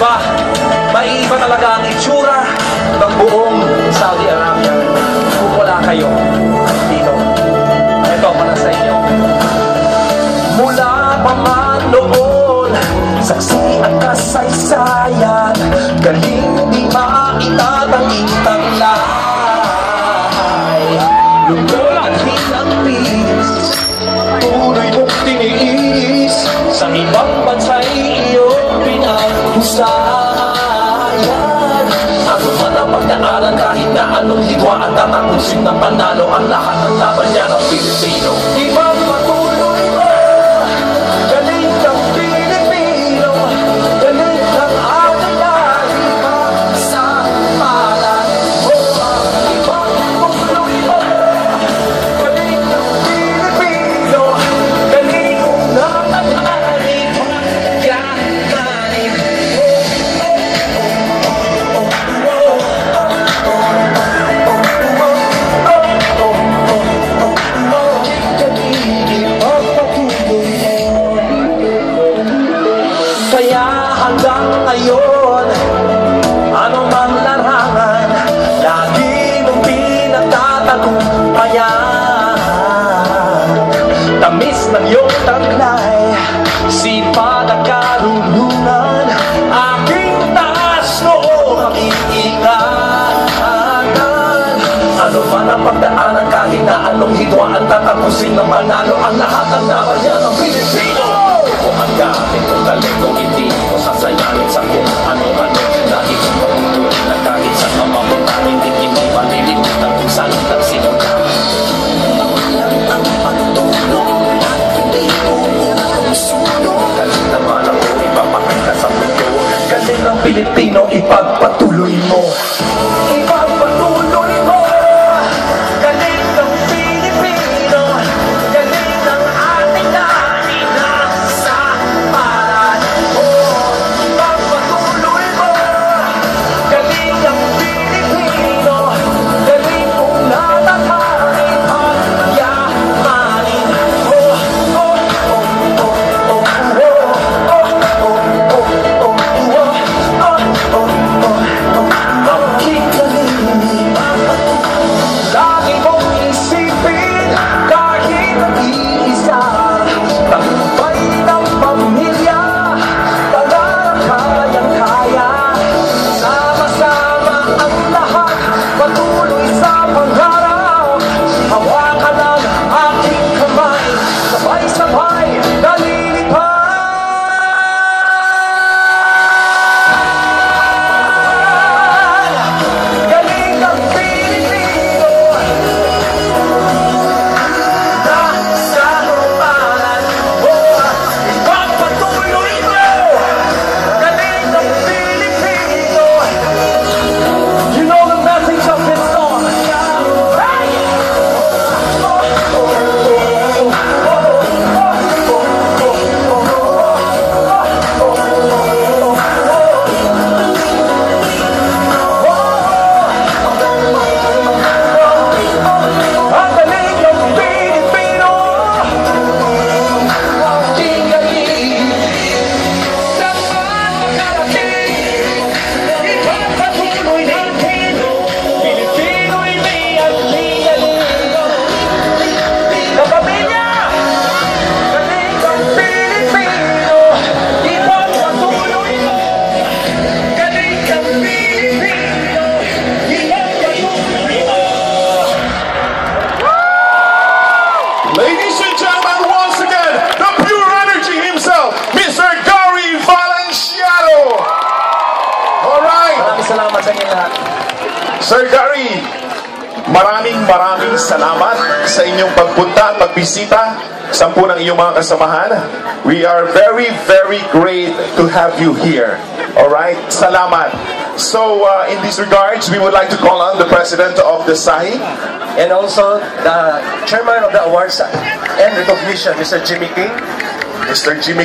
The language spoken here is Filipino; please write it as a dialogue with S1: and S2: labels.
S1: maiiba. Maiiba talaga ang itsura ng buong Saudi Arabia kung wala kayo dito. Ito, para sa inyo. Mula pa man noon, saksi at kasaysayan, galing di maitatanging taglay. Lungkot at hinangpis, tuloy mong tiniis, sa ibang bansa'y iyong pinaghusayan. Ano man ang pagdaanan, kahit na anong hidwa at tatapusin ng panalo, ang lahat ng laban niya ng Pilipino. Ibang patuloy mo, galing ng Pilipino, galing ng ating lalipa sa palan mo. Ibang patuloy mo, galing ng Pilipino, galing ng ating yamanin. Kaya hanggang ngayon, anumang larangan, lagi mong pinagtatagumpayan. Tamis ng iyong taglay, sipag at karunungan, aking taas noong iingatan. Ano man ang pagdaanan, kahit na anong hidwaan, tatapusin ng manalo, ang lahat ng laban niya ng Pilipino. Kung ang gamit kong talento, hindi ko sasayanin sa kung ano-ano. Dahil kung pagtutuloy na kahit sa kamamutan, hindi malilimutan kung saan ang sinunod. Ang pagtulong at hindi ko susunod. Galing naman ako ipapakita sa mundo, galing ng Pilipino, ipagpatuloy mo. Ipagpatuloy mo, galing ng Pilipino, galing ng ating nalina sa paran mo. Ipagpatuloy mo, galing ng Pilipino, galing kong natatangin pagyamanin mo. Aking galing, lagi mong isipin, kahit nag-iisa, tagumpay ng pamilya, pangarap kayang-kaya. Sama-sama ang lahat, patuloy sa pangarap. Hawakan ang aking kamay, sabay-sabay nalilipad. Galing ng Pilipino, nasa palan mo. Ipagpatuloy mo, galing ng Pilipino. You know the message of this song. Ang galing ng Pilipino, aking galing, dapat makarating. Ipagpatuloy natin, Pilipino'y may galing na pamilya. Galing ng Pilipino, ipagpatuloy mo, galing ng Pilipino, ipagpatuloy mo.
S2: Ladies and gentlemen, once again, the pure energy himself, Mr. Gary Valenciano. Alright,
S1: Maraming salamat sa inyo lahat.
S2: Sir Gary, maraming salamat sa inyong pagpunta at pagbisita sa ng iyong mga kasamahan. We are very great to have you here. Alright, salamat. So, in these regards, we would like to call on the President of the SAHI,
S1: And also the chairman of the awards and recognition, Mr. Jimmy King.
S2: Mr. Jimmy